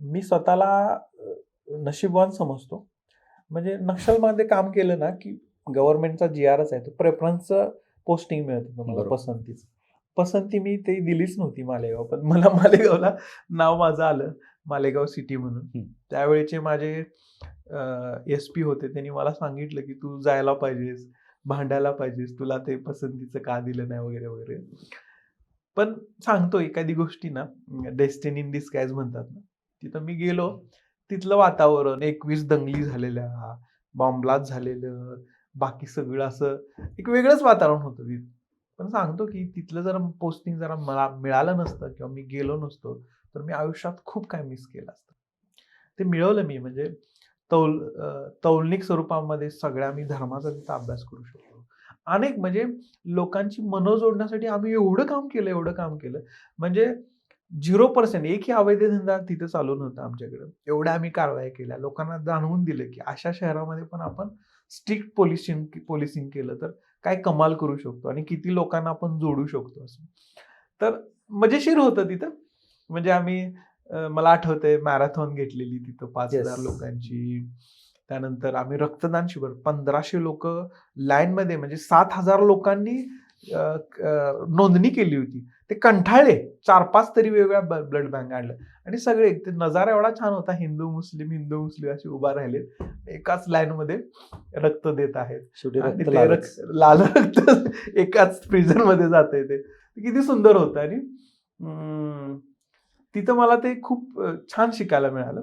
मी स्वतःला नशीबवान समजतो. म्हणजे नक्षलमध्ये काम केलं ना, की गव्हर्नमेंटचा जी-आरच आहे तो प्रेफरन्सचं पोस्टिंग मिळतं तुम्हाला बरोबर. पसंतीचं. पसंती मी ते दिलीच नव्हती मालेगाव. पण मला मालेगावला नाव माझं आलं, मालेगाव सिटी म्हणून. हं. त्यावेळेचे माझे एस-पी होते. त्यांनी मला सांगितलं, की "तू जायला पाहिजेस, भांडायला पाहिजेस. तुला ते पसंतीचं का दिलं नाही?" वगैरे, वगैरे. पण सांगतो एखादी गोष्टी ना, डेस्टिनी इन डिस्गाईज म्हणतात ना. तिथं मी गेलो, तिथलं वातावरण 21 दंगली झालेल्या, बॉम्ब ब्लास्ट झालेलं, बाकी सगळं असं एक वेगळंच वातावरण होतं तिथं. पण सांगतो की तिथलं जर पोस्टिंग जरा मला मिळालं नसतं किंवा मी गेलो नसतो, तर मी आयुष्यात खूप काही मिस केलं असतं. ते मिळवलं मी म्हणजे तौलनिक स्वरूपामध्ये सगळ्या मी धर्माचा तिथं अभ्यास करू शकलो. अनेक म्हणजे लोकांची मनं जोडण्यासाठी आम्ही एवढं काम केलं, एवढं काम केलं. म्हणजे 0% एकही अवैध धंदा तिथं चालू नव्हता आमच्याकडं. एवढ्या आम्ही कारवाया केल्या. लोकांना जाणवून दिलं, की अशा शहरामध्ये पण आपण स्ट्रिक्ट पोलिसिंग केलं तर काय कमाल करू शकतो आणि किती लोकांना आपण जोडू शकतो असं. तर मजेशीर होतं तिथं. म्हणजे आम्ही मला आठवतंय मॅरेथॉन घेतलेली तिथं 5,000 येस. लोकांची. त्यानंतर आम्ही रक्तदान शिबिर 1500 लोकं लाईनमध्ये म्हणजे 7,000 लोकांनी नोंदणी केली होती. ते कंटाळले. 4-5 तरी वेगवेगळ्या ब्लड बँक आणल्या आणि सगळे ते नजारा एवढा छान होता. हिंदू, मुस्लिम असे उभा राहिलेत. एकाच लाईनमध्ये रक्त देत आहेत शेवटी आणि रक्त ते लालच. लाल रक्त एकाच प्रिझनमध्ये जातंय ते. किती सुंदर होतं आणि तिथं मला ते खूप छान शिकायला मिळालं.